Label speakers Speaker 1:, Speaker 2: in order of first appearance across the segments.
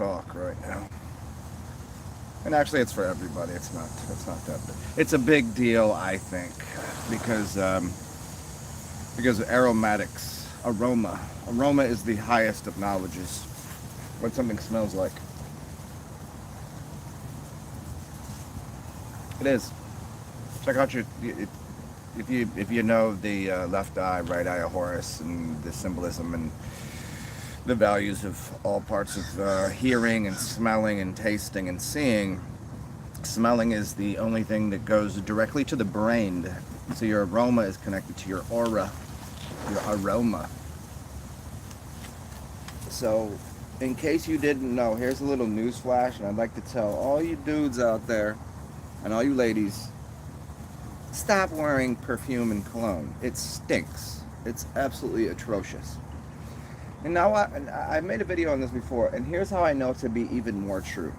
Speaker 1: talk right now. And actually, it's for everybody. It's not. It's not that big. It's a big deal, I think, because aromatics, aroma is the highest of knowledges. What something smells like. It is. Check out if you know the left eye, right eye of Horus and the symbolism and the values of all parts of hearing and smelling and tasting and seeing. Smelling is the only thing that goes directly to the brain. So your aroma is connected to your aura, your aroma. So, in case you didn't know, here's a little news flash, and I'd like to tell all you dudes out there and all you ladies, stop wearing perfume and cologne. It stinks. It's absolutely atrocious. And now I've made a video on this before, and here's how I know it to be even more true.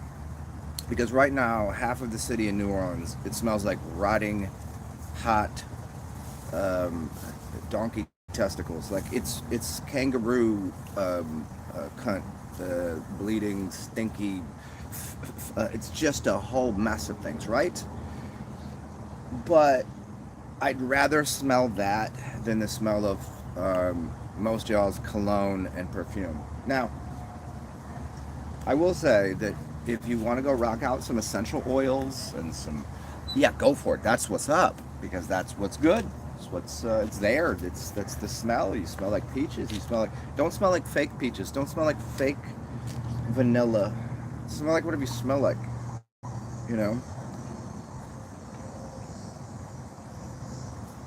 Speaker 1: Because right now, half of the city in New Orleans, it smells like rotting, hot donkey testicles. Like it's kangaroo cunt, bleeding, stinky. It's just a whole mess of things, right? But I'd rather smell that than the smell of most y'all's cologne and perfume. Now, I will say that if you want to go rock out some essential oils and yeah, go for it. That's what's up, because that's what's good. It's what's it's there. That's the smell. You smell like peaches. You smell like, don't smell like fake peaches. Don't smell like fake vanilla. Smell like whatever you smell like. You know.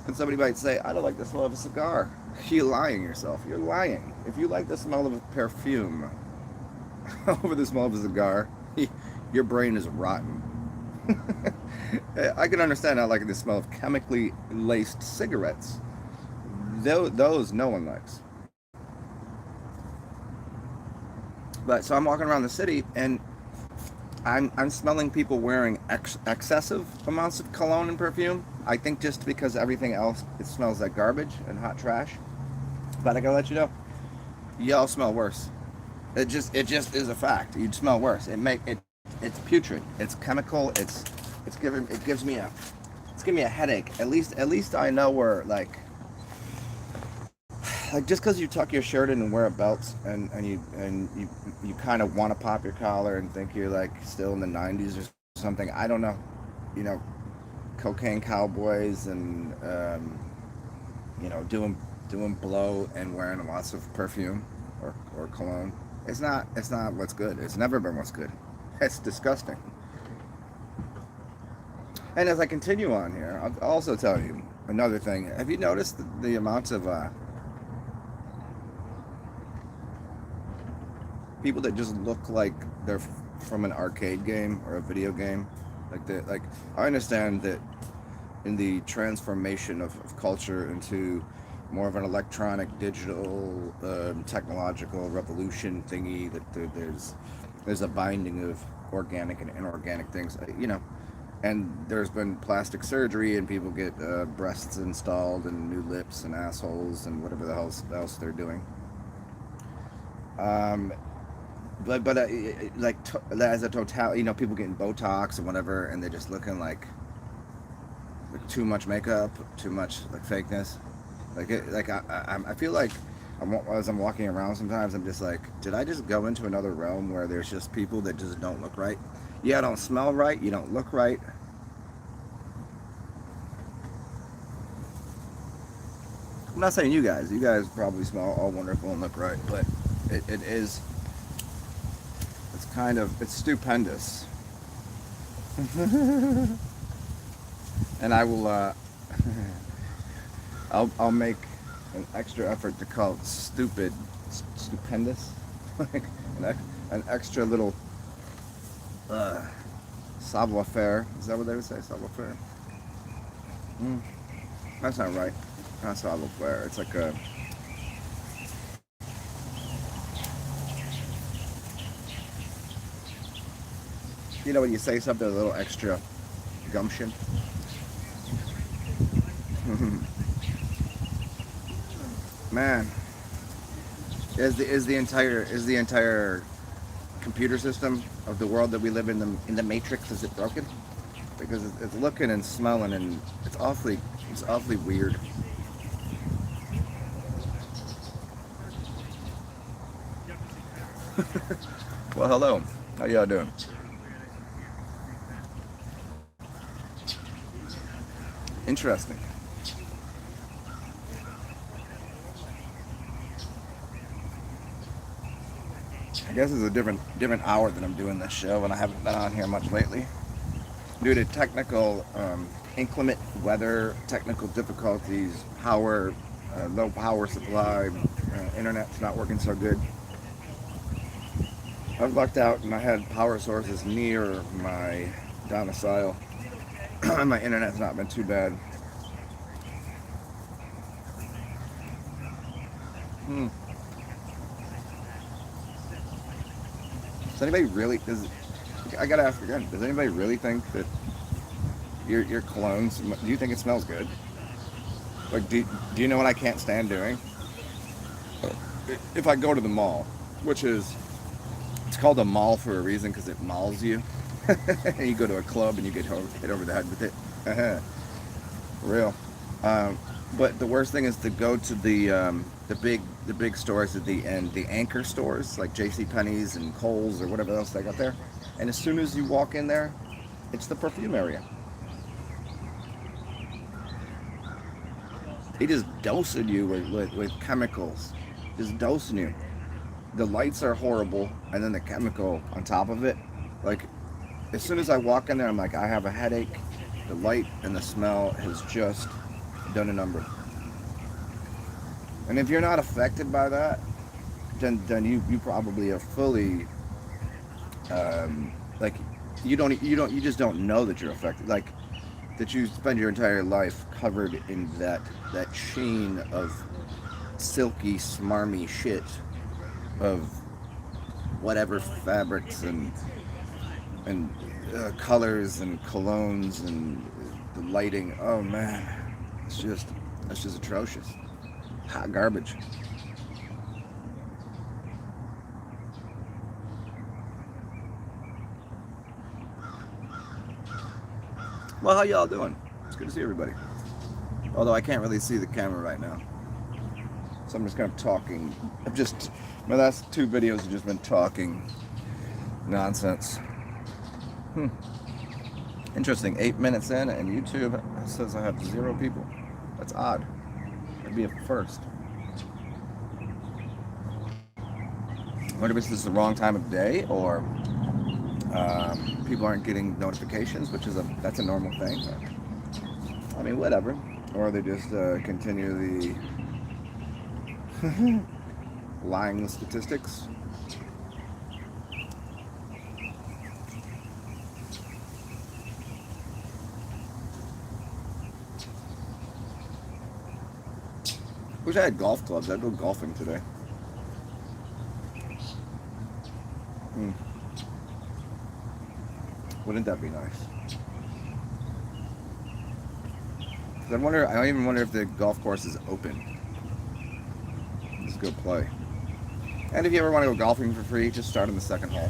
Speaker 1: And somebody might say, I don't like the smell of a cigar. You're lying yourself. You're lying. If you like the smell of a perfume over the smell of a cigar, your brain is rotten. I can understand not liking the smell of chemically laced cigarettes. Those no one likes. But so I'm walking around the city, and I'm smelling people wearing excessive amounts of cologne and perfume. I think just because everything else, it smells like garbage and hot trash. But I gotta let you know, y'all smell worse. It just is a fact. You'd smell worse. It's putrid. It's chemical. It gives me a headache. At least I know where, like just because you tuck your shirt in and wear a belt and you kind of want to pop your collar and think you're like still in the 90s or something. I don't know. You know, cocaine cowboys and doing blow and wearing lots of perfume or cologne. It's not what's good. It's never been what's good. It's disgusting. And as I continue on here, I'll also tell you another thing. Have you noticed the amount of people that just look like they're from an arcade game or a video game? Like I understand that in the transformation of culture into more of an electronic, digital, technological revolution thingy, that there's a binding of organic and inorganic things, and there's been plastic surgery and people get breasts installed and new lips and assholes and whatever the hell else they're doing. But as a total, people getting Botox and whatever, and they're just looking like too much makeup, too much like fakeness. I feel like as I'm walking around sometimes, I'm just like, did I just go into another realm where there's just people that just don't look right? Yeah, don't smell right, you don't look right. I'm not saying you guys probably smell all wonderful and look right, but it's stupendous. And I will I'll make an extra effort to call it stupendous, like an extra little savoir-faire. Is that what they would say, savoir-faire? That's not right. Not savoir-faire. It's like a when you say something a little extra gumption. Man, is the entire computer system of the world that we live in the matrix, is it broken? Because it's looking and smelling, and it's awfully weird. Well, hello. How y'all doing? Interesting. I guess it's a different hour that I'm doing this show, and I haven't been on here much lately due to technical inclement weather, technical difficulties, power, low power supply, internet's not working so good. I've lucked out and I had power sources near my domicile. My internet's not been too bad. Does anybody really, I gotta ask again, does anybody really think that your cologne, do you think it smells good? Like, do you know what I can't stand doing? If I go to the mall, which is, it's called a mall for a reason, because it malls you. And you go to a club and you get hit over the head with it. Real. But the worst thing is to go to the big stores at the end, the anchor stores like JCPenney's and Kohl's or whatever else they got there. And as soon as you walk in there, it's the perfume area. They just dosing you with chemicals. Just dosing you. The lights are horrible, and then the chemical on top of it. Like, as soon as I walk in there, I'm like, I have a headache. The light and the smell has just done a number. And if you're not affected by that, then you probably are fully like you just don't know that you're affected. Like, that you spend your entire life covered in that sheen of silky, smarmy shit of whatever fabrics and colors and colognes and the lighting. Oh man, that's just atrocious. Hot garbage. Well, how y'all doing? It's good to see everybody. Although I can't really see the camera right now, so I'm just kind of talking. My last 2 videos have just been talking nonsense. Interesting. 8 minutes in, and YouTube says I have 0 people. That's odd. That'd be a first. I wonder if this is the wrong time of day, or people aren't getting notifications, which is that's a normal thing. I mean, whatever. Or they just continue the lying statistics. Wish I had golf clubs. I'd go golfing today. Wouldn't that be nice? I even wonder if the golf course is open. Just go play. And if you ever want to go golfing for free, just start in the second hole.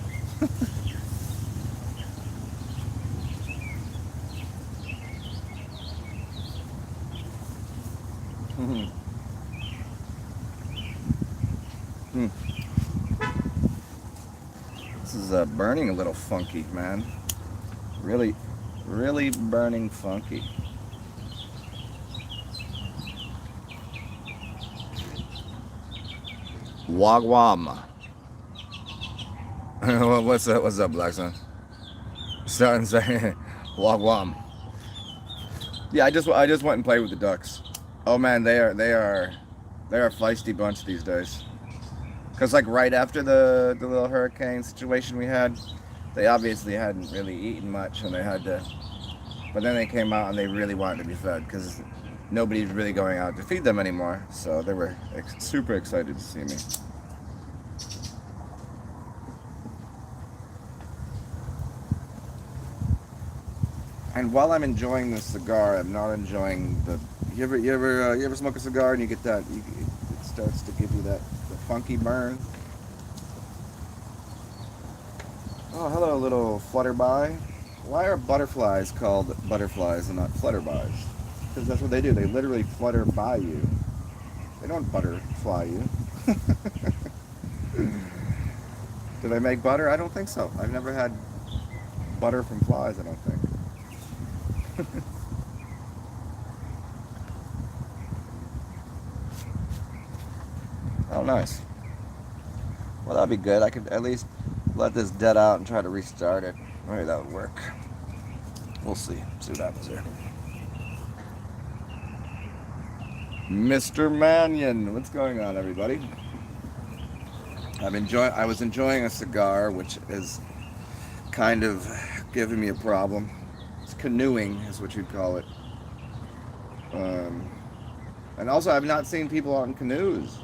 Speaker 1: This is burning a little funky, man. Really, really burning funky. Wagwam. What's up, Black Sun? Starting saying Wagwam. Yeah, I just went and played with the ducks. Oh man, they are a feisty bunch these days. Cause like right after the little hurricane situation we had, they obviously hadn't really eaten much, and they had to. But then they came out and they really wanted to be fed, because nobody's really going out to feed them anymore. So they were super excited to see me. And while I'm enjoying the cigar, I'm not enjoying the. You ever smoke a cigar and you get that? It starts to give you that the funky burn. Oh, hello, little flutterby. Why are butterflies called butterflies and not flutterbys? Because that's what they do. They literally flutter by you. They don't butterfly you. Do they make butter? I don't think so. I've never had butter from flies, I don't think. Oh, nice. Well, that'd be good. I could at least let this dead out and try to restart it. Maybe that would work. We'll see. See what happens here. Mr. Mannion, what's going on, everybody? I was enjoying a cigar, which is kind of giving me a problem. It's canoeing, is what you'd call it. Um, and also, I've not seen people out in canoes.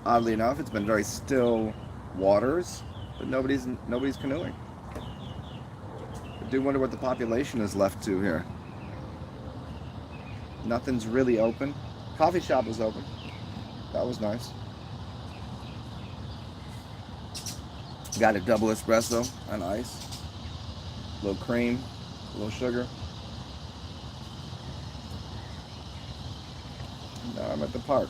Speaker 1: Oddly enough, it's been very still waters, but nobody's canoeing. I do wonder what the population is left to here. Nothing's really open. Coffee shop was open. That was nice. Got a double espresso on ice. A little cream, a little sugar. Now I'm at the park.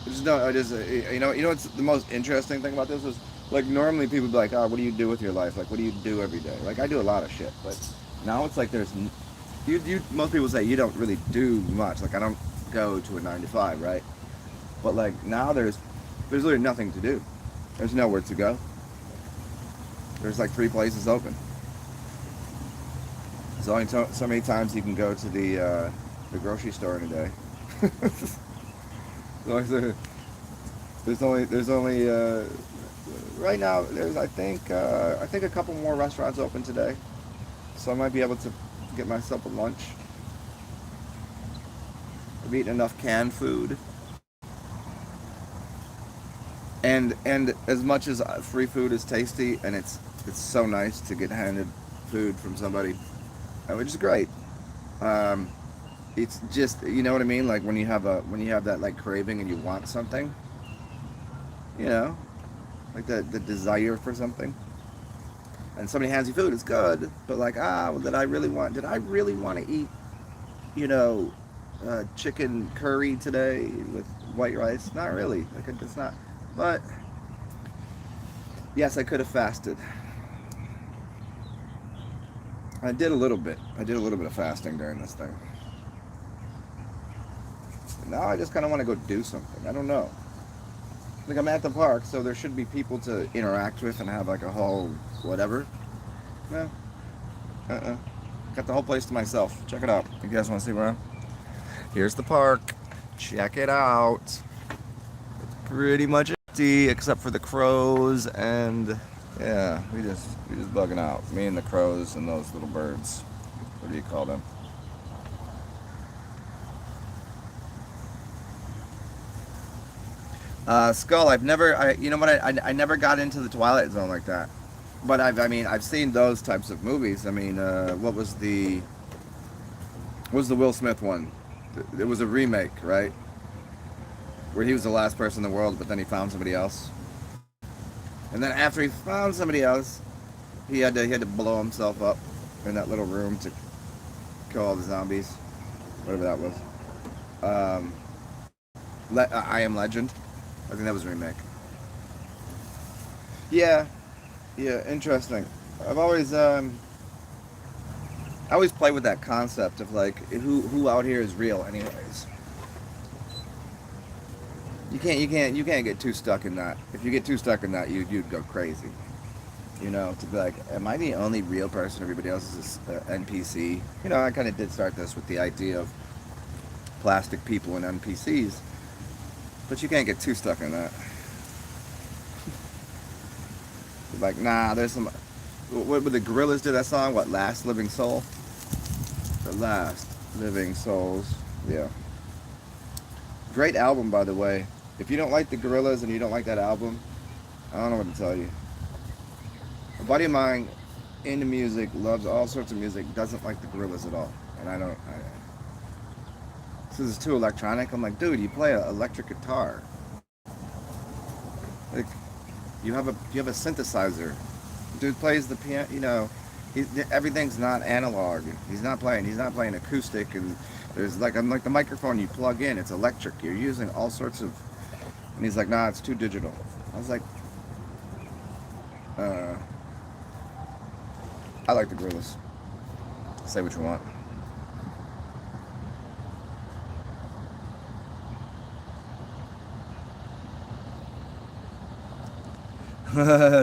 Speaker 1: You know what's the most interesting thing about this is, like, normally people be like, oh, what do you do with your life? Like, what do you do every day? Like, I do a lot of shit, but now it's like most people say you don't really do much. Like, I don't go to a 9 to 5, right? But like now there's literally nothing to do. There's nowhere to go. There's like 3 places open. There's only so many times you can go to the grocery store in a day. There's only right now I think a couple more restaurants open today, so I might be able to get myself a lunch. I've eaten enough canned food, and as much as free food is tasty, and it's so nice to get handed food from somebody, which is great. Um, it's just, you know what I mean, like when you have that like craving and you want something, you know, like the desire for something, and somebody hands you food, it's good, but like, well, did I really want to eat, you know, chicken curry today with white rice? Not really. It's not. But yes, I could have fasted. I did a little bit of fasting during this thing. Now I just kind of want to go do something. I don't know. Like, I'm at the park, so there should be people to interact with and have like a whole whatever. No. Got the whole place to myself. Check it out. You guys want to see where I'm? Here's the park. Check it out. It's pretty much empty except for the crows, and yeah, we just bugging out. Me and the crows and those little birds. What do you call them? Skull. I never got into the Twilight Zone like that. But I've seen those types of movies. I mean, what was the Will Smith one? It was a remake, right? Where he was the last person in the world, but then he found somebody else. And then after he found somebody else, he had to blow himself up in that little room to kill all the zombies, whatever that was. I Am Legend. I think that was a remake. Yeah, interesting. I always play with that concept of like who out here is real, anyways. You can't get too stuck in that. If you get too stuck in that, you'd go crazy. You know, to be like, am I the only real person? Everybody else is NPC. You know, I kind of did start this with the idea of plastic people and NPCs, but you can't get too stuck in that. Like, nah, there's some. What the Gorillas did that song? What, Last Living Soul? The Last Living Souls. Yeah. Great album, by the way. If you don't like the Gorillas and you don't like that album, I don't know what to tell you. A buddy of mine into music, loves all sorts of music, doesn't like the Gorillas at all, and I don't. This is too electronic. I'm like, dude, you play an electric guitar. Like, you have a synthesizer. Dude plays the piano. You know, everything's not analog. He's not playing. He's not playing acoustic. And there's like, unlike the microphone you plug in, it's electric. You're using all sorts of. And he's like, nah, it's too digital. I was like, uh, I like the gorillas. Say what you want.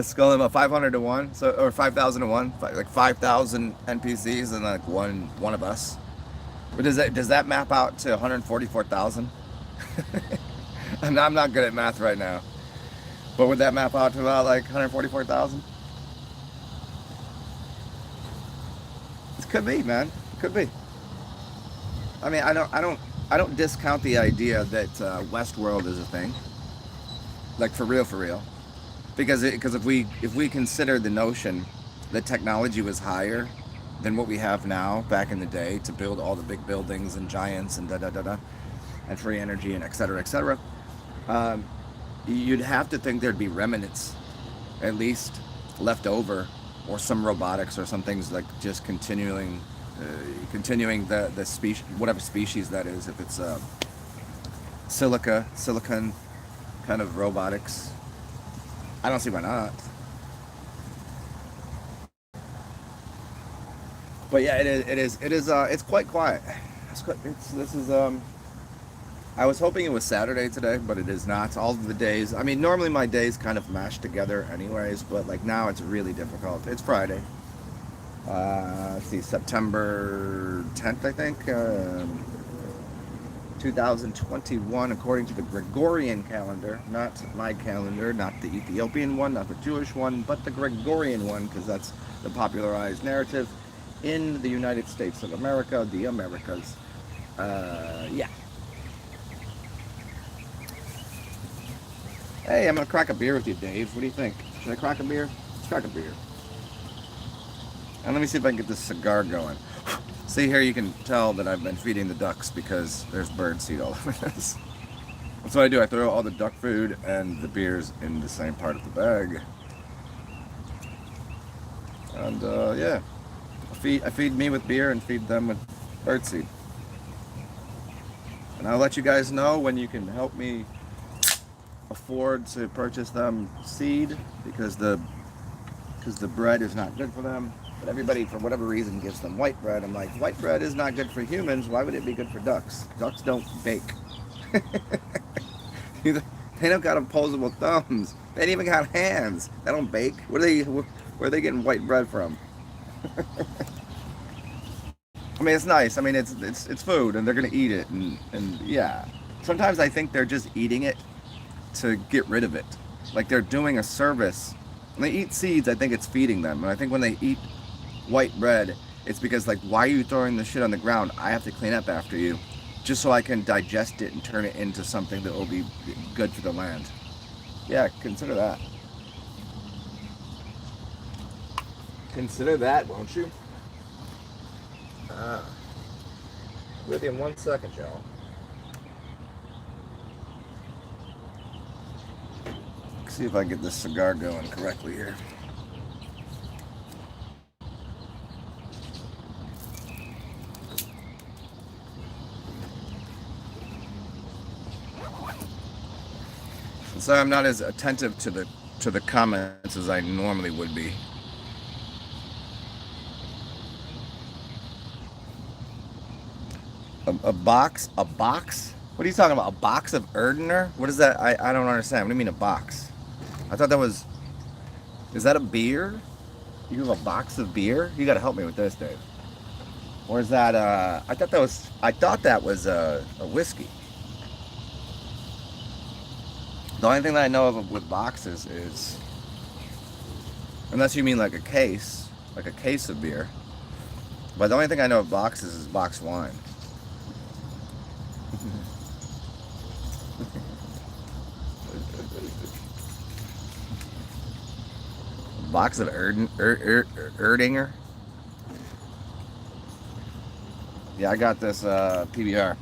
Speaker 1: Skull him up 500 to 1, so or 5,000 to 1, like 5,000 NPCs and like one of us. But does that map out to 144,000? I'm not good at math right now. But would that map out to about like 144,000? It could be, man. Could be. I mean, I don't discount the idea that Westworld is a thing. Like for real. Because if we consider the notion that technology was higher than what we have now back in the day to build all the big buildings and giants and and free energy and et cetera, um, you'd have to think there'd be remnants, at least left over, or some robotics or some things like just continuing the species, whatever species that is, if it's silicon kind of robotics. I don't see why not. But yeah, it's quite quiet. This is I was hoping it was Saturday today, but it is not. All of the days, I mean, normally my days kind of mash together anyways, but like now it's really difficult. It's Friday. Let's see, September 10th, I think, 2021, according to the Gregorian calendar, not my calendar, not the Ethiopian one, not the Jewish one, but the Gregorian one, because that's the popularized narrative in the United States of America, the Americas. Yeah. Hey, I'm gonna crack a beer with you, Dave. What do you think? Should I crack a beer? Let's crack a beer. And let me see if I can get this cigar going. See here, you can tell that I've been feeding the ducks because there's bird seed all over this. That's what I do. I throw all the duck food and the beers in the same part of the bag. And yeah, I feed me with beer and feed them with bird seed. And I'll let you guys know when you can help me afford to purchase them seed, because the bread is not good for them. But everybody, for whatever reason, gives them white bread. I'm like, white bread is not good for humans. Why would it be good for ducks? Ducks don't bake. They don't got opposable thumbs. They ain't even got hands. They don't bake. Where are they getting white bread from? I mean, it's nice. I mean, it's food, and they're gonna eat it, and yeah. Sometimes I think they're just eating it to get rid of it. Like they're doing a service. When they eat seeds, I think it's feeding them. And I think when they eat white bread, it's because, like, why are you throwing the shit on the ground? I have to clean up after you, just so I can digest it and turn it into something that will be good for the land. Yeah, consider that. Consider that, won't you? With you in 1 second, y'all. See if I get this cigar going correctly here. So I'm not as attentive to the comments as I normally would be. A box? A box? What are you talking about? A box of Erdener? What is that? I don't understand. What do you mean a box? I thought that was... Is that a beer? You have a box of beer? You gotta help me with this, Dave. Or is that I thought that was a whiskey. The only thing that I know of with boxes is, unless you mean like a case of beer. But the only thing I know of boxes is box wine. Box of Erdinger. Yeah, I got this PBR.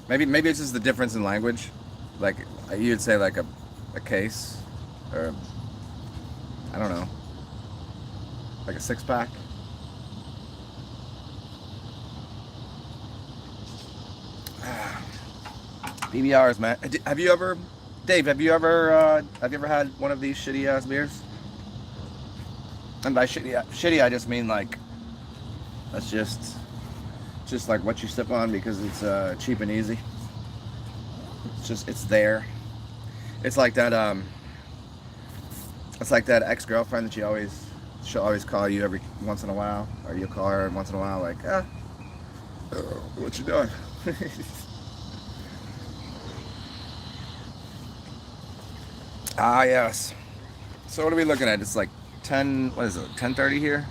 Speaker 1: Maybe it's just the difference in language. Like you'd say like a case, or I don't know. like a 6-pack. PBRs, man. Have you ever, Dave? Have you ever had one of these shitty ass beers? And by shitty, I just mean like that's just like what you sip on because it's cheap and easy. It's there. It's like that ex-girlfriend that she'll always call you every once in a while, or you'll call her once in a while like, what you doing? Ah, yes. So what are we looking at? It's like 10, what is it, 10:30 here?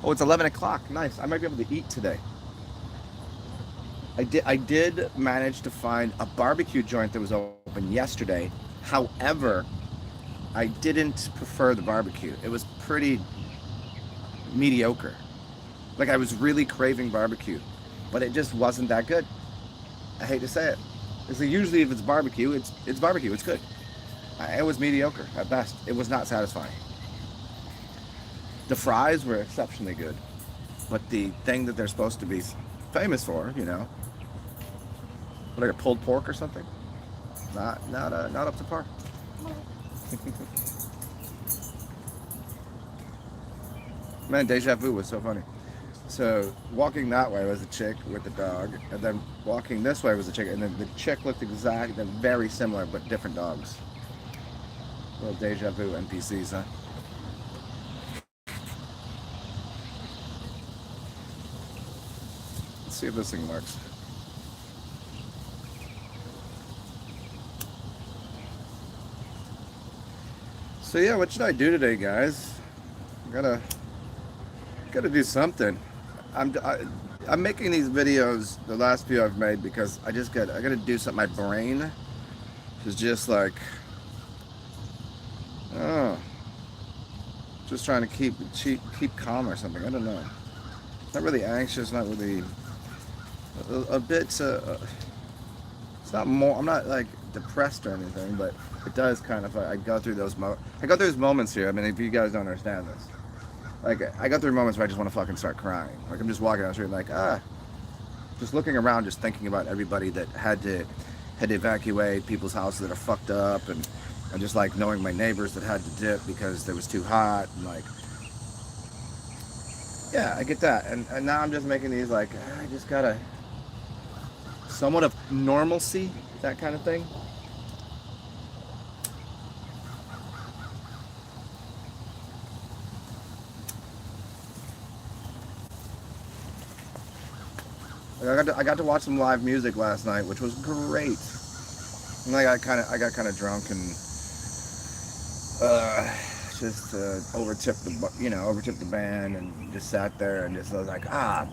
Speaker 1: Oh, it's 11 o'clock. Nice. I might be able to eat today. I did manage to find a barbecue joint that was open yesterday. However, I didn't prefer the barbecue. It was pretty mediocre. Like, I was really craving barbecue, but it just wasn't that good. I hate to say it. It's like usually if it's barbecue, it's barbecue. It's good. It was mediocre at best. It was not satisfying. The fries were exceptionally good, but the thing that they're supposed to be famous for, you know, like a pulled pork or something, not up to par. Man, deja vu was so funny. So walking that way was a chick with the dog, and then walking this way was a chick, and then the chick looked exactly very similar but different dogs. Little deja vu NPCs, huh? Let's see if this thing works. So yeah, what should I do today, guys? Gotta do something. I'm making these videos, the last few I've made, because I gotta do something. My brain is just like, oh, just trying to keep calm or something. I don't know. Not really anxious. Not really. A bit. It's not more. I'm not like depressed or anything, but it does kind of. I go through those moments here. I mean, if you guys don't understand this, like I go through moments where I just want to fucking start crying. Like I'm just walking down the street, like just looking around, just thinking about everybody that had to evacuate, people's houses that are fucked up, and just like knowing my neighbors that had to dip because it was too hot, and like, yeah, I get that. And now I'm just making these like, I just gotta somewhat of normalcy, that kind of thing. Like I got to watch some live music last night, which was great. And I got kind of drunk and just overtipped the band and just sat there and just was like,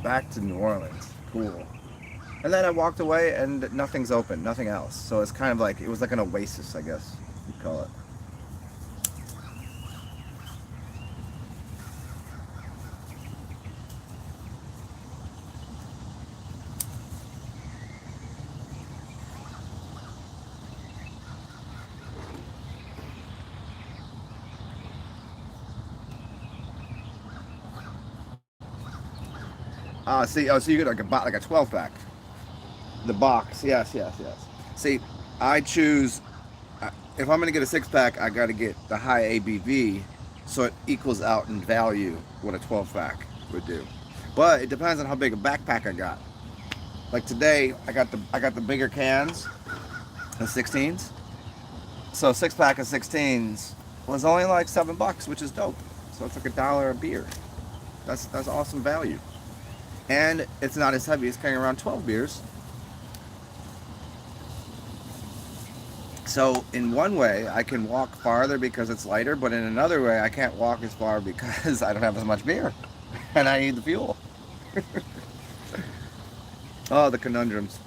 Speaker 1: back to New Orleans, cool. And then I walked away and nothing's open, nothing else. So it's kind of like, it was like an oasis, I guess you'd call it. So you get like a 12-pack. The box, yes. See, I choose, if I'm gonna get a 6-pack, I gotta get the high ABV, so it equals out in value what a 12-pack would do. But it depends on how big a backpack I got. Like today, I got the bigger cans, the 16s. So a 6-pack of 16s was only like $7, which is dope. So it's like $1 a beer. That's awesome value. And it's not as heavy as carrying around 12 beers. So in one way, I can walk farther because it's lighter, but in another way, I can't walk as far because I don't have as much beer, and I need the fuel. Oh, the conundrums.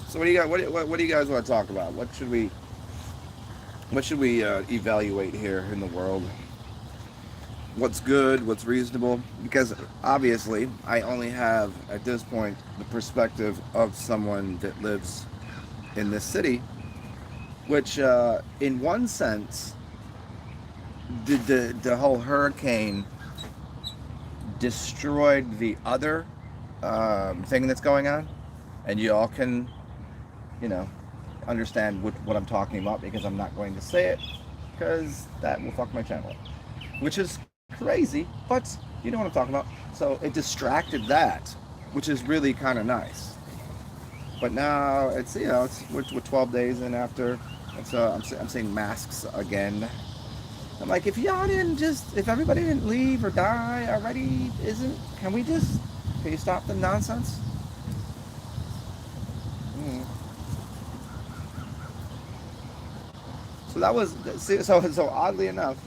Speaker 1: So what do you got? What do you guys want to talk about? What should we evaluate here in the world? What's good, what's reasonable? Because obviously I only have at this point the perspective of someone that lives in this city, which in one sense, the whole hurricane destroyed the other thing that's going on, and you all can, you know, understand what I'm talking about because I'm not going to say it because that will fuck my channel, which is crazy, but you know what I'm talking about. So it distracted that, which is really kind of nice. But now it's, you know, we're 12 days in after, and so I'm seeing masks again. I'm like, if y'all didn't just, if everybody didn't leave or die already, can you stop the nonsense? Mm. So that was, so oddly enough,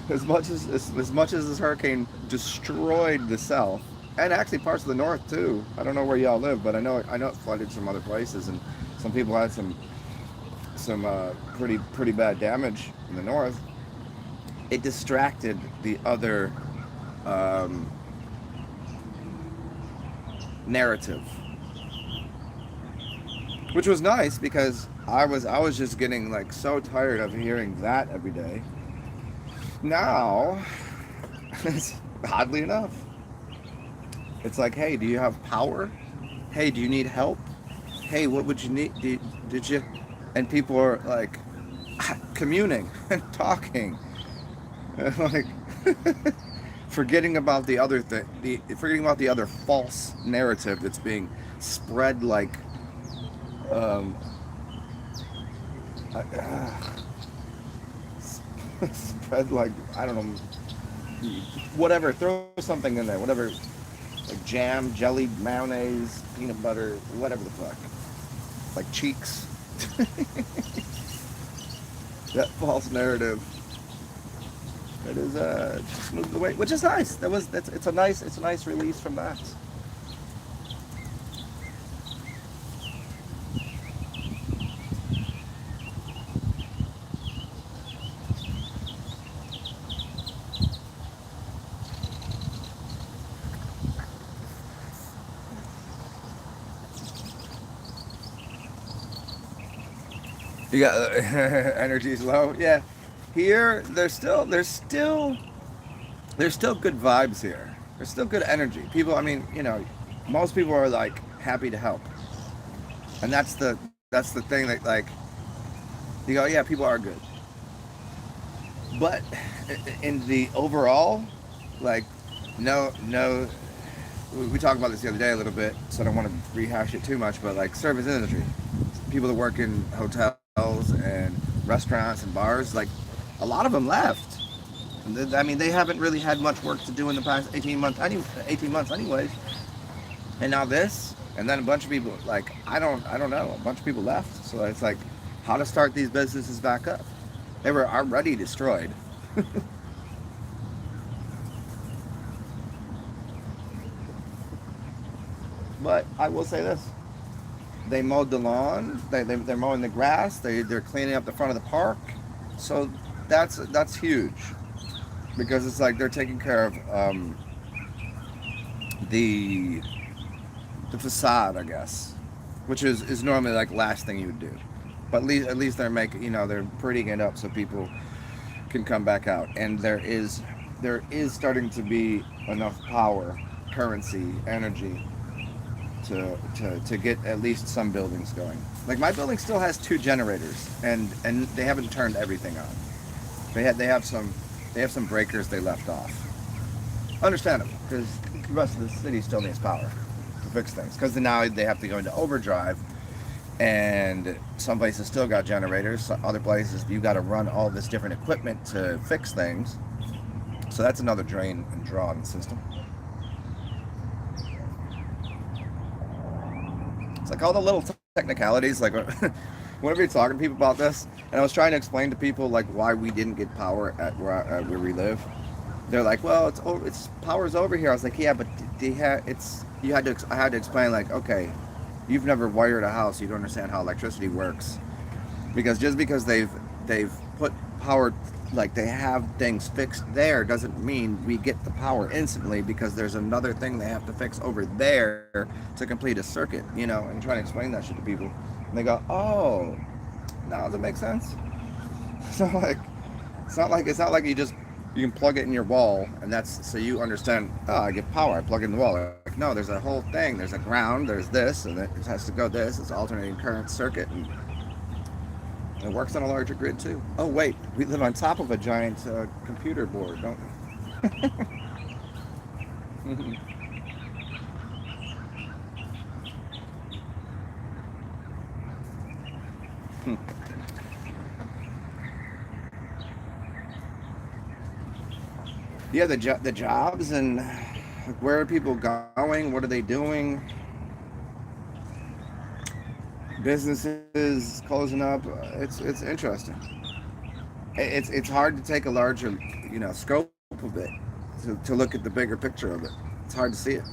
Speaker 1: as much as this hurricane destroyed the south, and actually parts of the north too. I don't know where y'all live, but I know it flooded some other places, and some people had some pretty bad damage in the north. It distracted the other um, narrative, which was nice because I was just getting like so tired of hearing that every day. Now, oddly enough, it's like, hey, do you have power? Hey, do you need help? Hey, what would you need? Did you? And people are like communing and talking, like forgetting about the other thing, forgetting about the other false narrative that's being spread like, um, spread like, I don't know, whatever. Throw something in there, whatever, like jam, jelly, mayonnaise, peanut butter, whatever the fuck, like cheeks. That false narrative. It is just moved away, which is nice. It's a nice release from that. You got energy's low. Yeah, here there's still good vibes here. There's still good energy. People, I mean, most people are like happy to help, and that's the thing that, like, you go, yeah, people are good, but in the overall, like, no, we talked about this the other day a little bit, so I don't want to rehash it too much, but like service industry, people that work in hotels and restaurants and bars, like a lot of them left. I mean, they haven't really had much work to do in the past 18 months anyways. And now this, and then a bunch of people, like, I don't know, a bunch of people left. So it's like, how to start these businesses back up. They were already destroyed. But I will say this. They mowed the lawn, they're mowing the grass, they're cleaning up the front of the park. So that's huge. Because it's like they're taking care of the facade, I guess, which is normally like last thing you would do. But at least they're making, they're prettying it up so people can come back out. And there is starting to be enough power, currency, energy to get at least some buildings going. Like my building still has 2 generators, and they haven't turned everything on. They have some breakers they left off. Understandable, because the rest of the city still needs power to fix things. Because now they have to go into overdrive, and some places still got generators. Other places you got to run all this different equipment to fix things. So that's another drain and draw in the system. It's like all the little technicalities, like whenever you're talking to people about this, and I was trying to explain to people like why we didn't get power at where we live. They're like, well, it's power's over here. I was like, yeah, but I had to explain, like, okay, you've never wired a house, you don't understand how electricity works. Because just because they've put power, like they have things fixed there, doesn't mean we get the power instantly, because there's another thing they have to fix over there to complete a circuit, and trying to explain that shit to people. And they go, oh, No, does it make sense? It's not like you can plug it in your wall and that's so you understand. Oh, I get power. I plug it in the wall. Like no, there's a whole thing. There's a ground. There's this, and it has to go this. It's alternating current circuit, and it works on a larger grid too. Oh wait, we live on top of a giant computer board, don't we? Yeah, the jobs and like, where are people going? What are they doing? Businesses closing up. It's interesting. It's hard to take a larger scope of it to look at the bigger picture of it. It's hard to see it.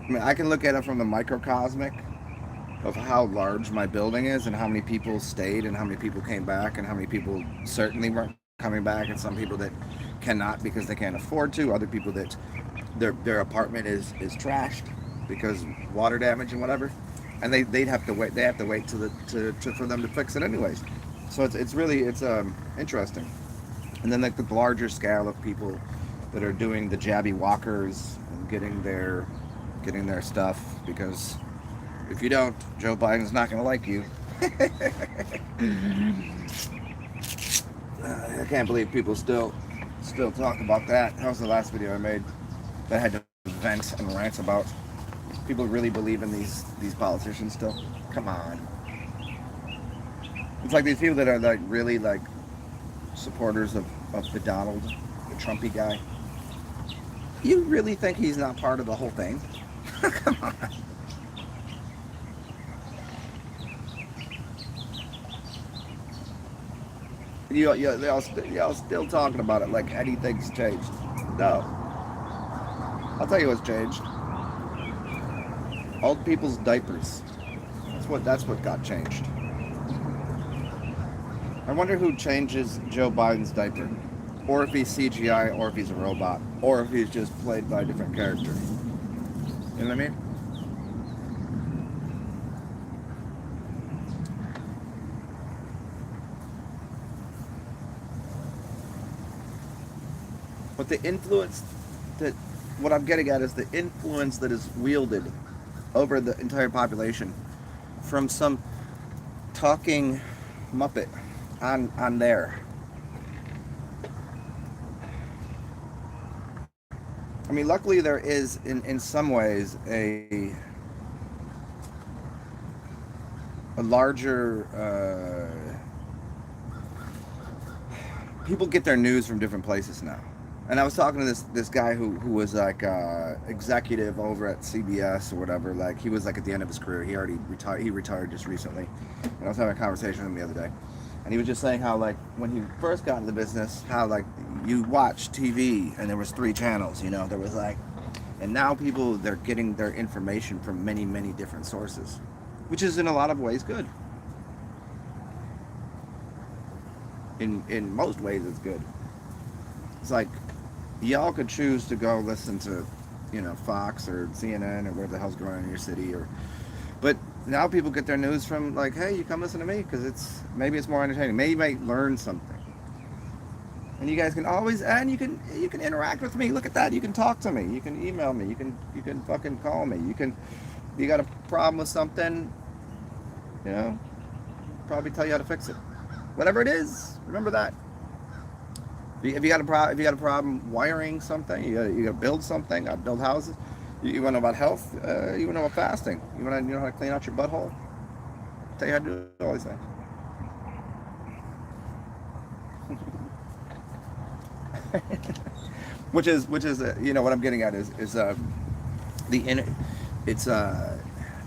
Speaker 1: I mean, I can look at it from the microcosmic of how large my building is and how many people stayed and how many people came back and how many people certainly weren't coming back and some people that cannot because they can't afford to, other people that their apartment is trashed because water damage and whatever, and they'd have to wait. They have to wait for them to fix it anyways. So it's really interesting. And then like the larger scale of people that are doing the jabby walkers and getting their stuff because if you don't, Joe Biden's not going to like you. I can't believe people still talk about that. That was the last video I made that I had to vent and rant about. People really believe in these politicians still. Come on. It's like these people that are like really like supporters of the Donald, the Trumpy guy. You really think he's not part of the whole thing? Come on. Y'all still talking about it like anything's changed. No. I'll tell you what's changed. Old people's diapers. That's what got changed. I wonder who changes Joe Biden's diaper. Or if he's CGI, or if he's a robot, or if he's just played by a different character. You know what I mean? But the influence that, what I'm getting at is the influence that is wielded over the entire population from some talking Muppet on there. I mean, luckily there is in some ways a larger people get their news from different places now. And I was talking to this guy who was like executive over at CBS or whatever. Like he was like at the end of his career. He already retired. He retired just recently. And I was having a conversation with him the other day, and he was just saying how like when he first got into the business, how like you watch TV and there was 3 channels. You know, there was like, and now people they're getting their information from many different sources, which is in a lot of ways good. In most ways, it's good. It's like y'all could choose to go listen to, Fox or CNN or whatever the hell's going on in your city, but now people get their news from like, hey, you come listen to me because maybe it's more entertaining. Maybe you might learn something, and you guys can always you can interact with me. Look at that. You can talk to me. You can email me. You can fucking call me. You got a problem with something, probably tell you how to fix it. Whatever it is, remember that. If you got a problem wiring something, you got to build something, build houses. You want to know about health? You want to know about fasting? You want to know how to clean out your butthole? I'll tell you how to do all these things. which is what I'm getting at is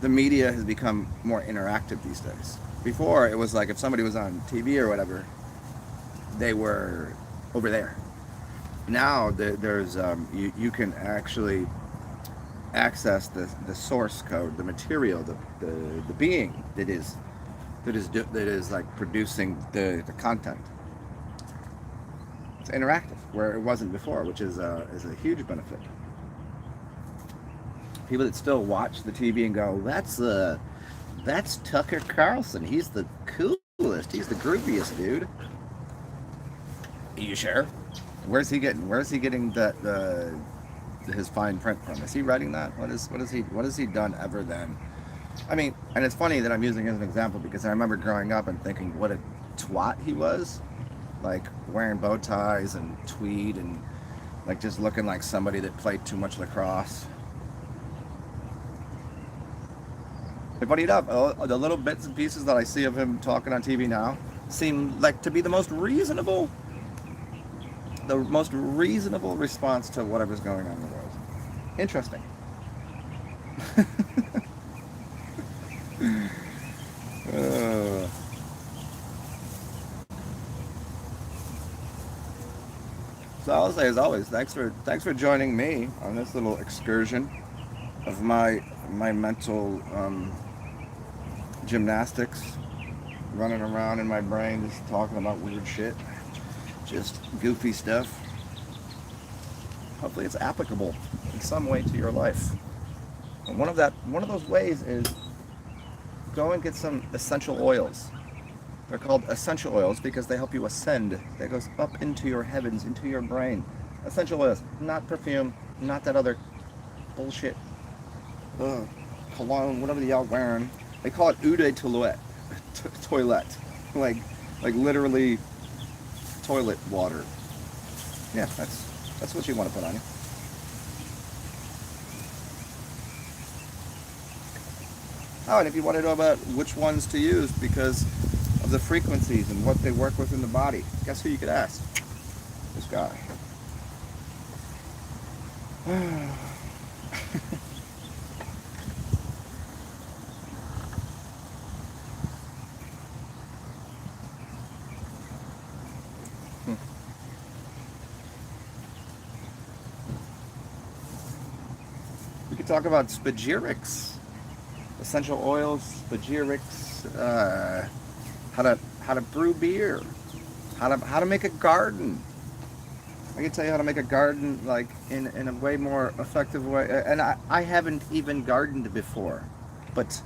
Speaker 1: the media has become more interactive these days. Before it was like if somebody was on TV or whatever, they were over there. Now there's you can actually access the source code, the material, the being that is like producing the content. It's interactive where it wasn't before, which is a huge benefit. People that still watch the TV and go, that's Tucker Carlson. He's the coolest. He's the grooviest dude. Are you sure? Where's he getting that his fine print from? Is he writing that? What has he done ever then? I mean, and it's funny that I'm using it as an example because I remember growing up and thinking what a twat he was, like wearing bow ties and tweed and like just looking like somebody that played too much lacrosse. But funny enough, the little bits and pieces that I see of him talking on TV now seem like to be the most reasonable response to whatever's going on in the world. Interesting. uh, so I'll say as always, thanks for joining me on this little excursion of my mental gymnastics, running around in my brain, just talking about weird shit, just goofy stuff. Hopefully, it's applicable in some way to your life. And one of those ways is go and get some essential oils. They're called essential oils because they help you ascend. That goes up into your heavens, into your brain. Essential oils, not perfume, not that other bullshit. Cologne, whatever the y'all wearing. They call it eau de toilette, like literally toilet water. Yeah, that's what you want to put on you. Oh, and if you want to know about which ones to use because of the frequencies and what they work with in the body, guess who you could ask? This guy. We could talk about spagyrics, essential oils, spagyrics, how to brew beer, how to make a garden. I can tell you how to make a garden like in a way more effective way. And I haven't even gardened before, but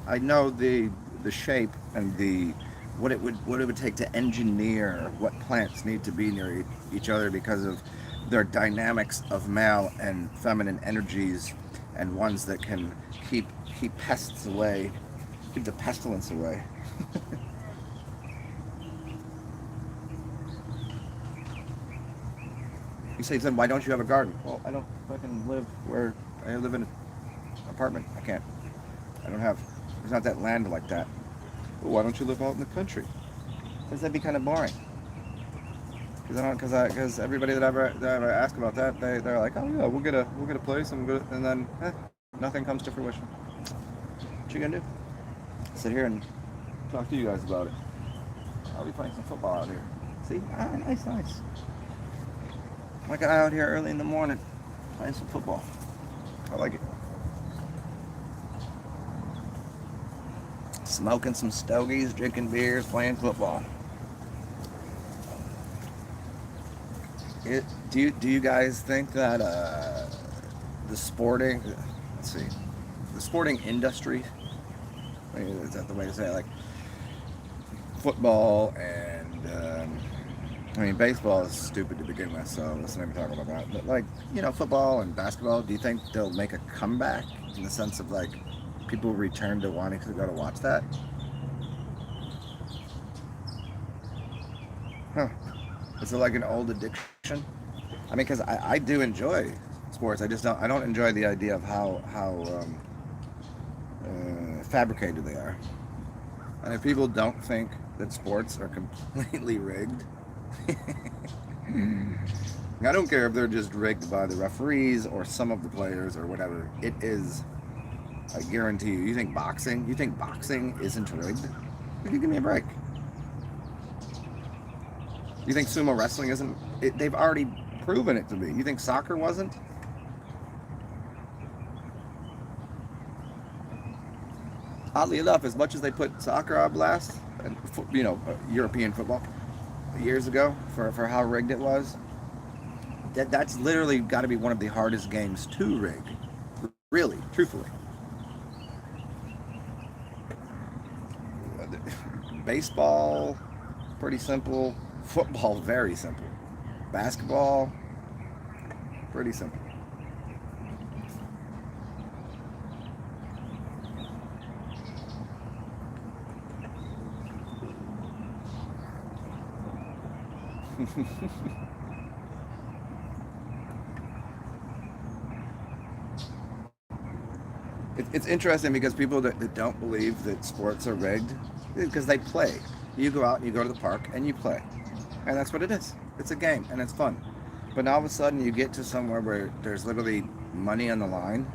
Speaker 1: I know the shape and what it would take to engineer what plants need to be near each other because of their dynamics of male and feminine energies, and ones that can keep pests away, keep the pestilence away. You say, then why don't you have a garden? Well, I don't fucking live where I live in an apartment. I can't. There's not that land like that. Well, why don't you live out in the country? Because that'd be kind of boring. Because everybody that I ever ask about that, they're like, oh yeah, we'll get a place and then nothing comes to fruition. What you gonna do? Sit here and talk to you guys about it. I'll be playing some football out here. See? Nice. Like out here early in the morning, playing some football. I like it. Smoking some stogies, drinking beers, playing football. Do you guys think that the sporting industry, is that the way to say it, like football and baseball is stupid to begin with, so let's not even talk about that, but like football and basketball, do you think they'll make a comeback in the sense of like people return to wanting to go to watch that? Is it like an old addiction? I mean, because I do enjoy sports. I don't enjoy the idea of how fabricated they are. And if people don't think that sports are completely rigged, I don't care if they're just rigged by the referees or some of the players or whatever. It is, I guarantee you. You think boxing isn't rigged? Give me a break. You think sumo wrestling isn't? They've already proven it to be. You think soccer wasn't? Oddly enough, as much as they put soccer on blast, and European football years ago for how rigged it was, that's literally got to be one of the hardest games to rig. Really, truthfully. Baseball, pretty simple. Football, very simple. Basketball, pretty simple. It's interesting because people that don't believe that sports are rigged, because they play. You go out and you go to the park and you play. And that's what it is. It's a game and it's fun. But now all of a sudden you get to somewhere where there's literally money on the line.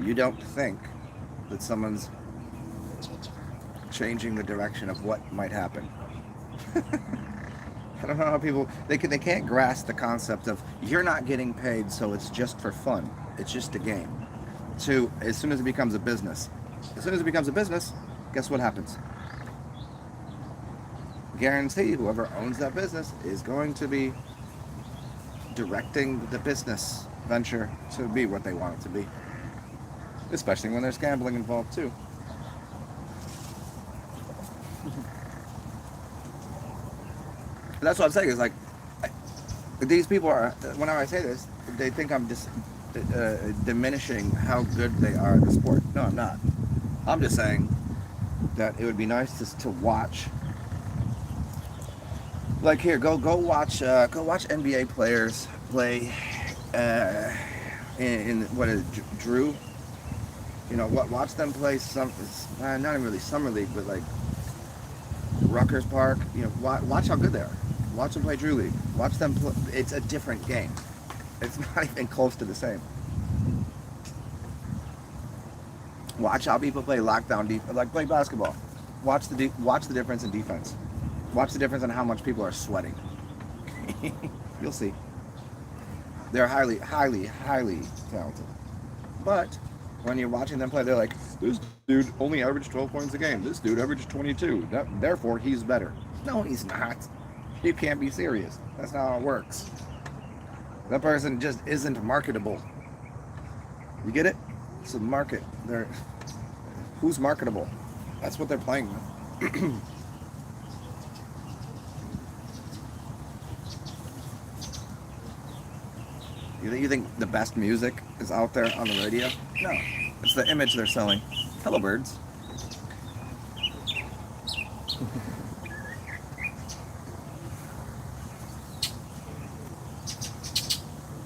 Speaker 1: You don't think that someone's changing the direction of what might happen. I don't know how people they can't grasp the concept of you're not getting paid, so it's just for fun. It's just a game. To as soon as it becomes a business, guess what happens? Guarantee whoever owns that business is going to be directing the business venture to be what they want it to be. Especially when there's gambling involved too. That's what I'm saying. Is like these people are. Whenever I say this, they think I'm just diminishing how good they are at the sport. No, I'm not. I'm just saying that it would be nice to watch. Like here, go watch NBA players play in what is it, Drew. You know what? Watch them play some. Not even really summer league, but like Rutgers Park. You know, watch how good they are. Watch them play Drew League. Watch them play. It's a different game. It's not even close to the same. Watch how people play lockdown defense, like play basketball. Watch the difference in defense. Watch the difference in how much people are sweating. You'll see. They're highly, highly, highly talented. But when you're watching them play, they're like, this dude only averaged 12 points a game. This dude averaged 22. Therefore, he's better. No, he's not. You can't be serious. That's not how it works. That person just isn't marketable. You get it? It's a market. Who's marketable? That's what they're playing with. You think the best music is out there on the radio? No. It's the image they're selling. Hello, birds.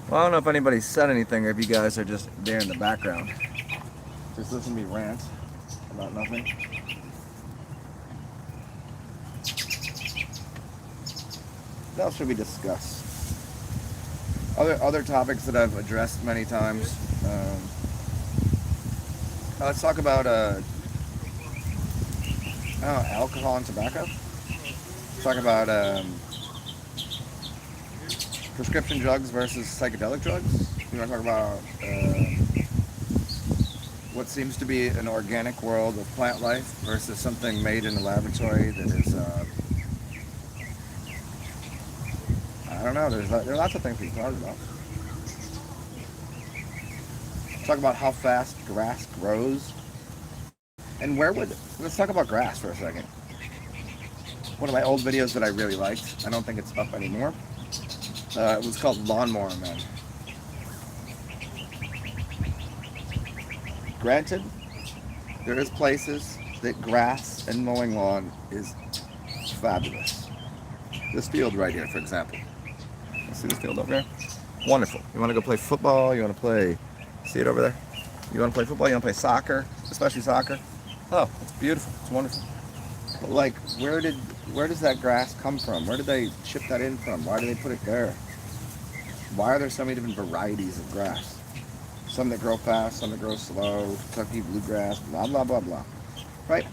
Speaker 1: Well, I don't know if anybody said anything or if you guys are just there in the background. Just listen to me rant about nothing. What else should we discuss? Other topics that I've addressed many times. Let's talk about alcohol and tobacco. Let's talk about prescription drugs versus psychedelic drugs. You want to talk about what seems to be an organic world of plant life versus something made in a laboratory that is, I don't know, there are lots of things we can talk about. Talk about how fast grass grows. And let's talk about grass for a second. One of my old videos that I really liked, I don't think it's up anymore. It was called Lawnmower Men. Granted, there is places that grass and mowing lawn is fabulous. This field right here, for example. You see this field over there? Wonderful. You want to go play football? You want to play, see it over there? You want to play football? You want to play soccer? Especially soccer? Oh, it's beautiful. It's wonderful. But like, where does that grass come from? Where did they chip that in from? Why do they put it there? Why are there so many different varieties of grass? Some that grow fast, some that grow slow, Kentucky bluegrass, blah, blah, blah, blah. Right?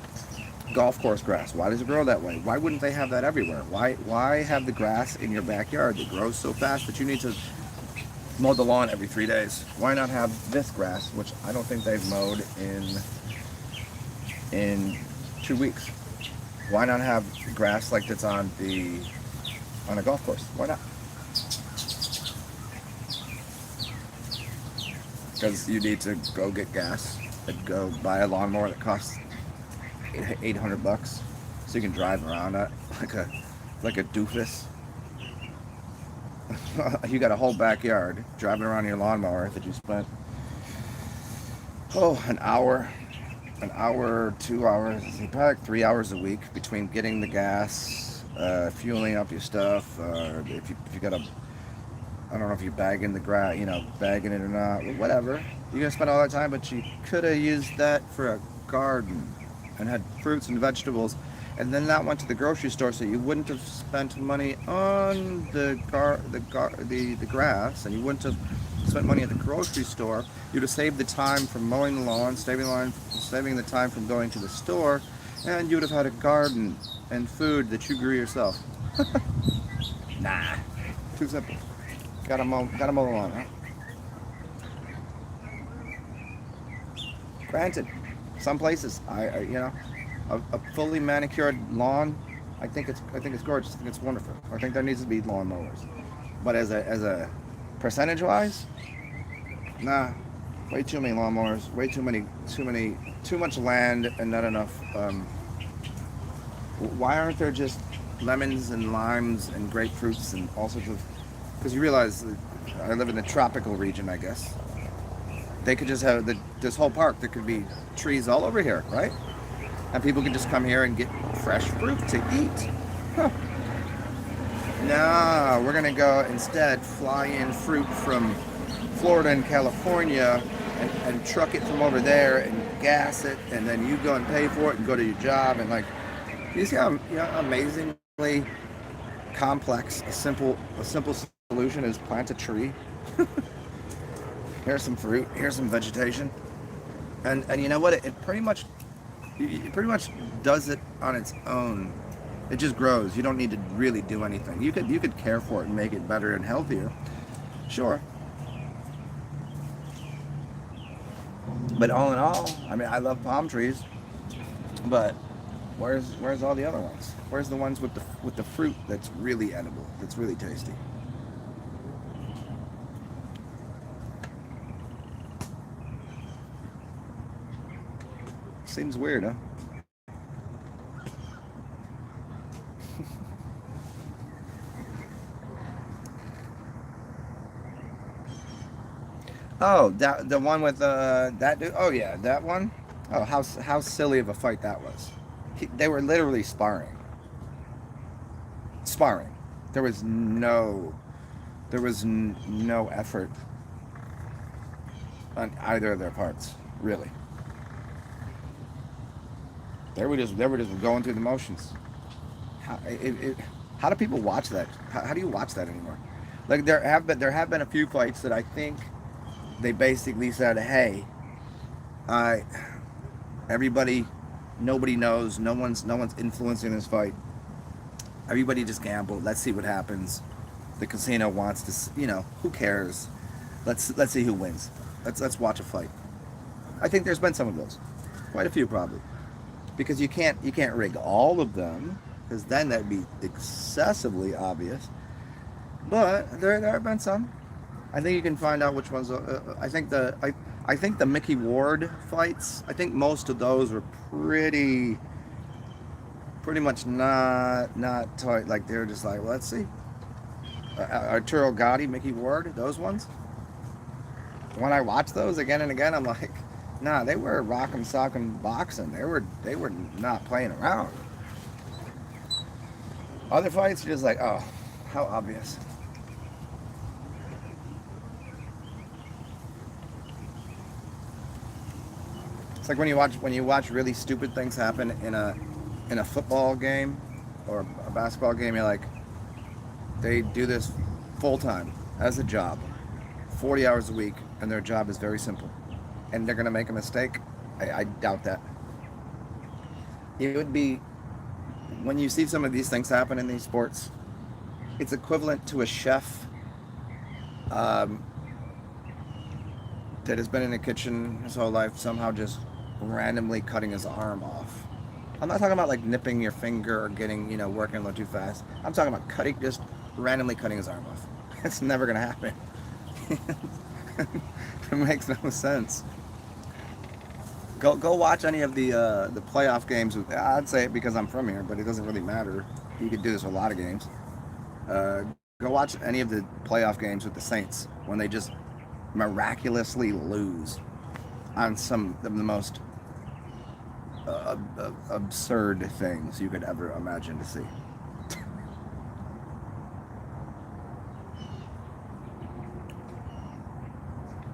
Speaker 1: Golf course grass. Why does it grow that way? Why wouldn't they have that everywhere? Why have the grass in your backyard that grows so fast that you need to mow the lawn every 3 days? Why not have this grass, which I don't think they've mowed in 2 weeks? Why not have grass like that's on a golf course? Why not? because you need to go get gas and go buy a lawnmower that costs 800 bucks, so you can drive around it like a doofus. You got a whole backyard driving around your lawnmower that you spent an hour, 2 hours, probably like 3 hours a week between getting the gas, fueling up your stuff, if you got a, I don't know if you're bagging the grass, bagging it or not, whatever. You're gonna spend all that time, but you could have used that for a garden and had fruits and vegetables, and then that went to the grocery store, so you wouldn't have spent money on the grass, and you wouldn't have spent money at the grocery store. You'd have saved the time from mowing the lawn, saving the time from going to the store, and you would have had a garden and food that you grew yourself. Nah, too simple. Gotta mow the lawn, huh? Granted, some places, a fully manicured lawn, I think it's gorgeous. I think it's wonderful. I think there needs to be lawn mowers, but as a percentage-wise, nah. Way too many lawnmowers. Way too much land and not enough. Why aren't there just lemons and limes and grapefruits and all sorts of? Because you realize that I live in the tropical region, I guess. They could just have this whole park. There could be trees all over here, right? And people could just come here and get fresh fruit to eat. Huh. No, we're gonna go instead fly in fruit from Florida and California and truck it from over there and gas it, and then you go and pay for it and go to your job, and like, you see how amazingly complex a simple solution is: plant a tree. Here's some fruit, here's some vegetation, and you know what, it pretty much does it on its own. It just grows. You don't need to really do anything. You could care for it and make it better and healthier, sure. But all in all, I mean, I love palm trees, but where's all the other ones? Where's the ones with the fruit that's really edible, that's really tasty? Seems weird, huh? Oh, the one with that dude. Oh yeah, that one. Oh, how silly of a fight that was. They were literally sparring. Sparring. There was no effort on either of their parts, really. They were just going through the motions. How do people watch that? How do you watch that anymore? Like there have been a few fights that I think they basically said, hey, everybody, nobody knows, no one's influencing this fight. Everybody just gamble. Let's see what happens. The casino wants to, who cares? Let's see who wins. Let's watch a fight. I think there's been some of those, quite a few probably, because you can't rig all of them, because then that'd be excessively obvious. But there have been some. I think you can find out which ones. I think the Mickey Ward fights, I think most of those were pretty much not tight. Like they were just like, well, let's see. Arturo Gatti, Mickey Ward, those ones. When I watch those again and again, I'm like, nah, they were rock'em sock'em boxing. They were not playing around. Other fights, you're just like, oh, how obvious. It's like when you watch really stupid things happen in a football game or a basketball game. You're like, they do this full time as a job, 40 hours a week, and their job is very simple, and they're gonna make a mistake. I doubt that. It would be, when you see some of these things happen in these sports, it's equivalent to a chef that has been in the kitchen his whole life, somehow just randomly cutting his arm off. I'm not talking about like nipping your finger or getting, working a little too fast. I'm talking about just randomly cutting his arm off. It's never gonna happen. It makes no sense. Go watch any of the playoff games. I'd say it because I'm from here, but it doesn't really matter. You could do this with a lot of games. Go watch any of the playoff games with the Saints when they just miraculously lose on some of the most absurd things you could ever imagine to see.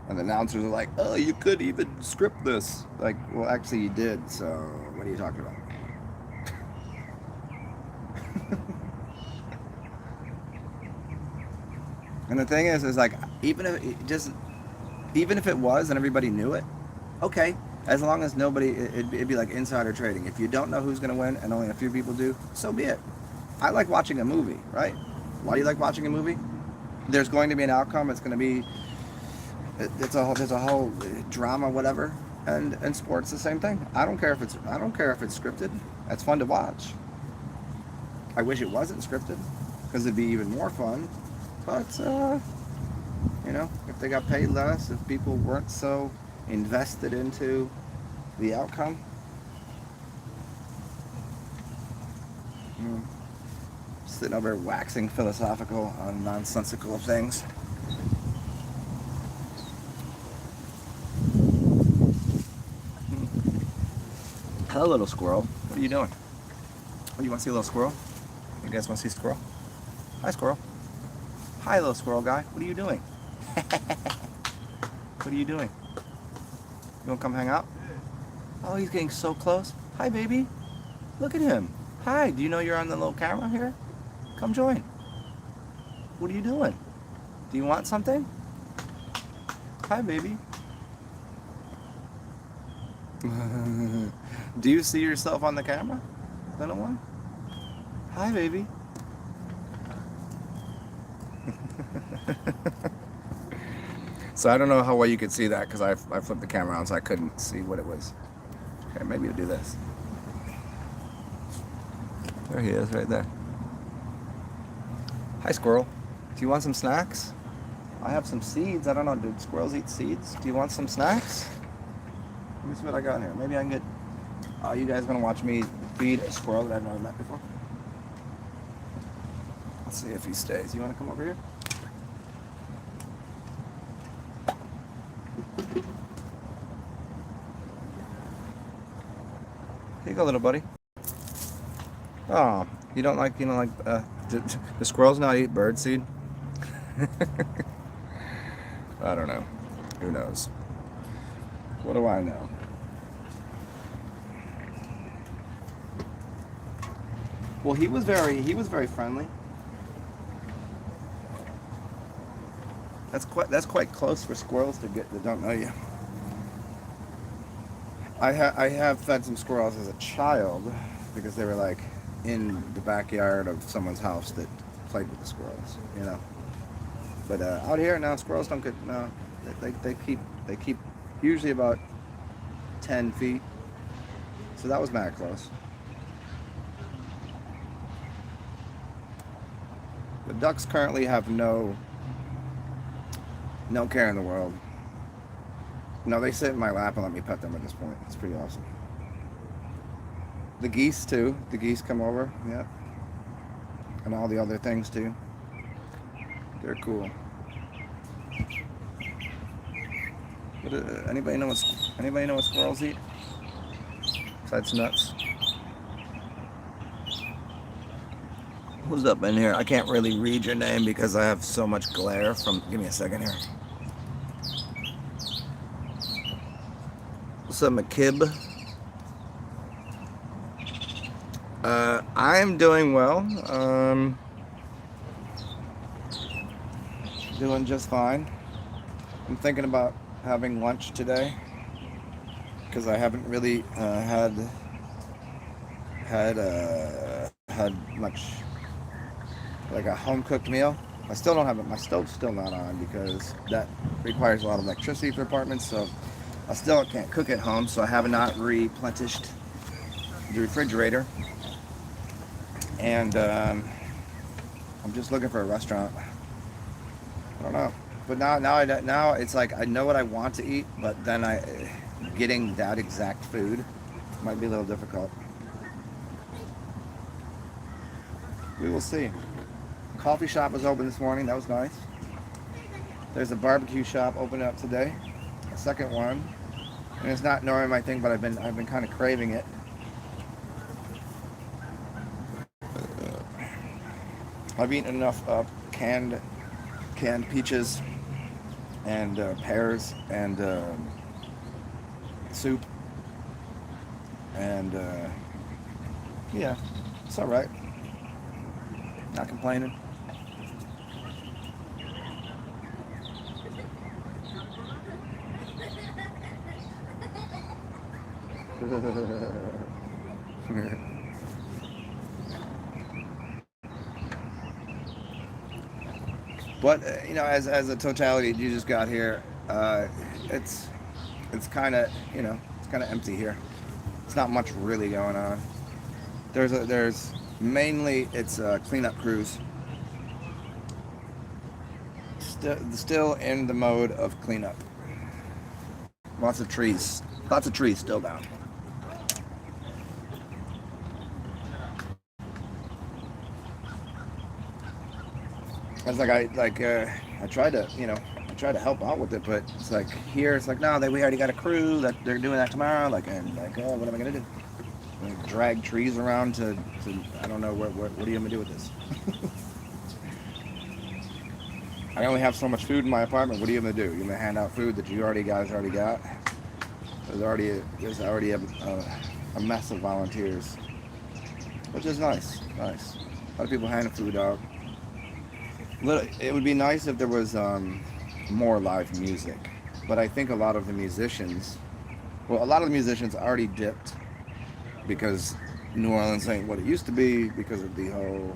Speaker 1: And the announcers are like, "Oh, you could even script this." Like, well, actually, you did. So, what are you talking about? And the thing is like, even if it was and everybody knew it, okay. As long as nobody, it'd be like insider trading. If you don't know who's going to win and only a few people do, so be it. I like watching a movie, right? Why do you like watching a movie? There's going to be an outcome. It's going to be, there's a whole drama, whatever. And sports the same thing. I don't care if it's scripted. That's fun to watch. I wish it wasn't scripted because it'd be even more fun. But if they got paid less, if people weren't so invested into the outcome, sitting over waxing philosophical on nonsensical things. Hello, little squirrel. What are you doing? Oh, you want to see a little squirrel? You guys want to see a squirrel? Hi, squirrel. Hi, little squirrel guy. What are you doing? What are you doing? You want to come hang out? Oh, he's getting so close. Hi, baby. Look at him. Hi, do you know you're on the little camera here? Come join. What are you doing? Do you want something? Hi, baby. Do you see yourself on the camera, little one? Hi, baby. So I don't know how well you could see that because I flipped the camera on so I couldn't see what it was. Okay, maybe we'll do this. There he is, right there. Hi, squirrel. Do you want some snacks? I have some seeds. I don't know, do squirrels eat seeds? Do you want some snacks? Let me see what I got here. Maybe I can get... Oh, you guys gonna watch me feed a squirrel that I've never met before? Let's see if he stays. You wanna come over here? Here you go, little buddy. Oh, you don't like the squirrels not eat bird seed? I don't know. Who knows? What do I know? Well, he was very friendly. That's quite close for squirrels to get that don't know you. I have fed some squirrels as a child because they were like in the backyard of someone's house that played with the squirrels, you know. But out here now, squirrels don't get no. They keep usually about 10 feet. So that was mad close. The ducks currently have no care in the world. No, they sit in my lap and let me pet them at this point. It's pretty awesome. The geese too. The geese come over, yeah. And all the other things too. They're cool. But, anybody know what squirrels eat? Besides nuts. Who's up in here? I can't really read your name because I have so much glare from... Give me a second here. What's up, McKib? I'm doing well. Doing just fine. I'm thinking about having lunch today because I haven't really had much like a home cooked meal. I still don't have it. My stove's still not on because that requires a lot of electricity for apartments. So I still can't cook at home. So I have not replenished the refrigerator. And I'm just looking for a restaurant. I don't know. But now it's like I know what I want to eat, but then getting that exact food might be a little difficult. We will see. Coffee shop was open this morning. That was nice. There's a barbecue shop opening up today, a second one, and it's not normally my thing, but I've been kind of craving it. I've eaten enough canned peaches and pears and soup, and yeah, it's all right. Not complaining. But as a totality, you just got here. It's kind of it's kind of empty here. It's not much really going on. There's mainly it's cleanup crews. Still in the mode of cleanup. Lots of trees still down. It's like I tried to help out with it, but it's like here it's like no, we already got a crew that they're doing that tomorrow. Like and like oh, what am I gonna do? Like, drag trees around to I don't know what are you gonna do with this? I only have so much food in my apartment. What are you gonna do? You gonna hand out food that you guys already got? There's already a mess of volunteers, which is nice. Nice. A lot of people handing food out. It would be nice if there was more live music, but I think a lot of the musicians already dipped because New Orleans ain't what it used to be because of the whole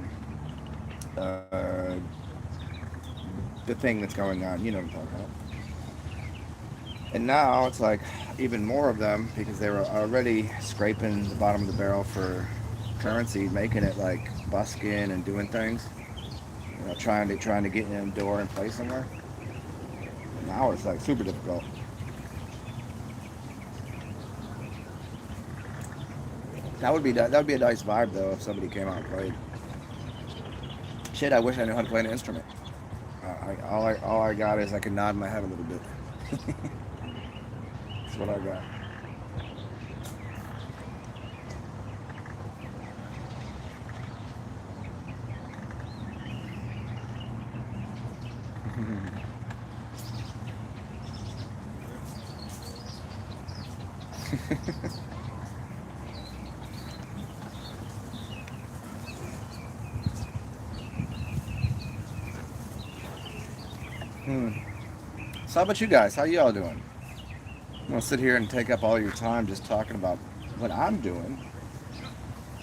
Speaker 1: the thing that's going on. You know what I'm talking about. And now it's like even more of them because they were already scraping the bottom of the barrel for currency, making it like busking and doing things. Trying to get in a door and play somewhere. Now it's like super difficult. That would be a nice vibe though if somebody came out and played. Shit, I wish I knew how to play an instrument. All I got is I can nod my head a little bit. That's what I got. So how about you guys? How y'all doing? I'm gonna sit here and take up all your time just talking about what I'm doing.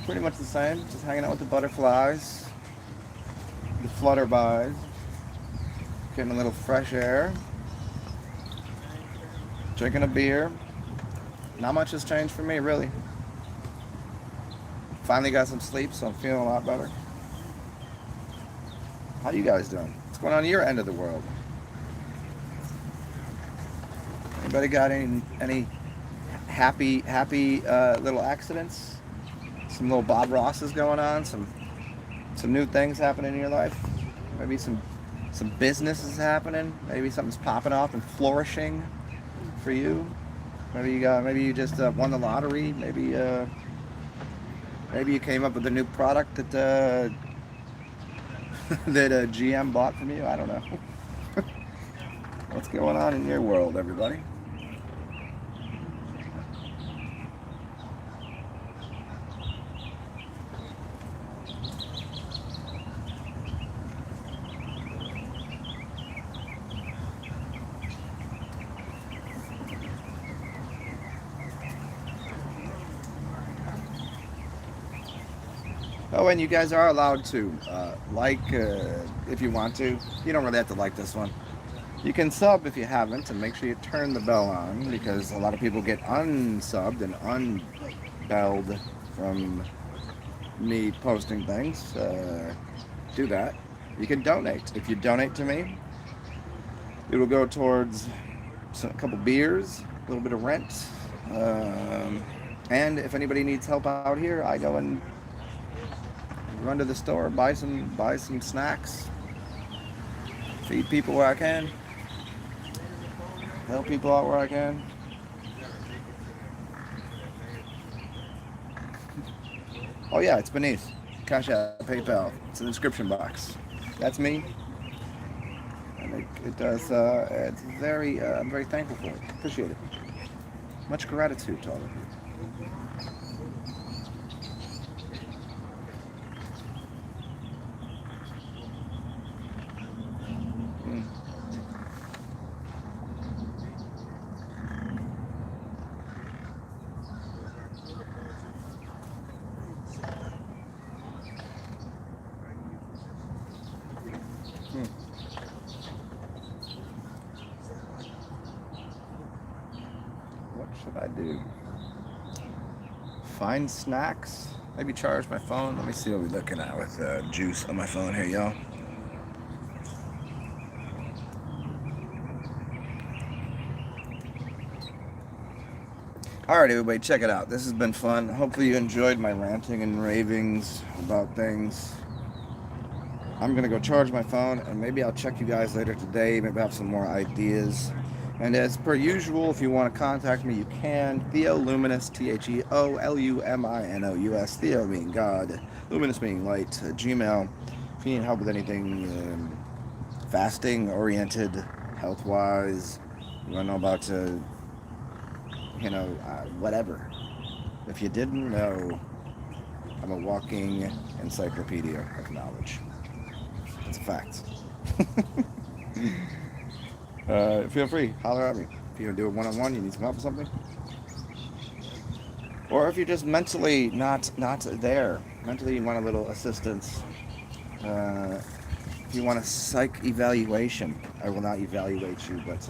Speaker 1: Pretty much the same, just hanging out with the butterflies, the flutterbys, getting a little fresh air, drinking a beer. Not much has changed for me, really. Finally got some sleep, so I'm feeling a lot better. How you guys doing? What's going on at your end of the world? Anybody got any happy little accidents? Some little Bob Rosses going on? Some new things happening in your life? Maybe some business is happening? Maybe something's popping off and flourishing for you? Maybe you just won the lottery. Maybe you came up with a new product that that GM bought from you. I don't know. What's going on in your world, everybody? Oh, and you guys are allowed to if you want to. You don't really have to like this one. You can sub if you haven't, and make sure you turn the bell on because a lot of people get unsubbed and unbelled from me posting things. Do that. You can donate. If you donate to me, It will go towards a couple beers, a little bit of rent, and if anybody needs help out here, I go and run to the store, buy some snacks, feed people where I can, help people out where I can. Oh yeah, it's beneath. CashApp, PayPal. It's in the description box. That's me. And it does. It's very. I'm very thankful for it. Appreciate it. Much gratitude to all of you. Mm. Mm. What should I do? Find snacks? Maybe charge my phone? Let me see what we're looking at with juice on my phone here, y'all. Alright, everybody, check it out. This has been fun. Hopefully you enjoyed my ranting and ravings about things. I'm going to go charge my phone, and maybe I'll check you guys later today. Maybe I have some more ideas. And as per usual, if you want to contact me, you can. Theo Luminous, TheoLuminous, Theo being God, Luminous being light, Gmail. If you need help with anything fasting oriented, health wise, you want to know about, whatever. If you didn't know, I'm a walking encyclopedia of knowledge. It's a fact. Feel free, holler at me. If you're gonna do it one-on-one, you need some help with something, or if you're just mentally not there, mentally you want a little assistance. If you want a psych evaluation, I will not evaluate you, but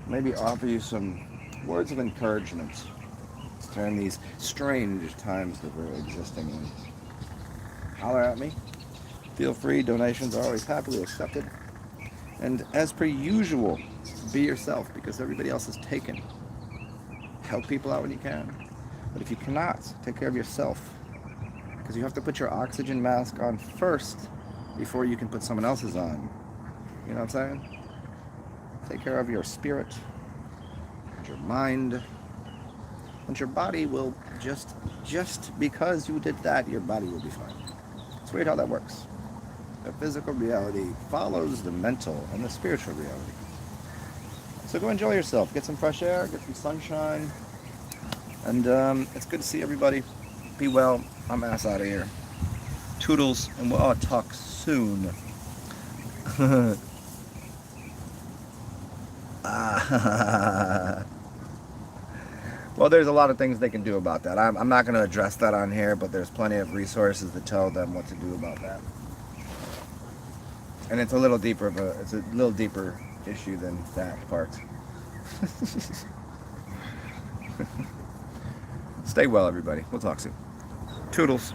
Speaker 1: maybe offer you some words of encouragement during these strange times that we're existing in. Holler at me. Feel free. Donations are always happily accepted. And as per usual, be yourself, because everybody else is taken. Help people out when you can. But if you cannot, take care of yourself, because you have to put your oxygen mask on first before you can put someone else's on. You know what I'm saying? Take care of your spirit, your mind, and your body will just because you did that, your body will be fine. It's weird how that works. The physical reality follows the mental and the spiritual reality. So go enjoy yourself. Get some fresh air, get some sunshine. And it's good to see everybody. Be well. I'm ass out of here. Toodles, and we'll all talk soon. Well, there's a lot of things they can do about that. I'm not going to address that on here, but there's plenty of resources to tell them what to do about that. And it's a little deeper issue than that part. Stay well, everybody. We'll talk soon. Toodles.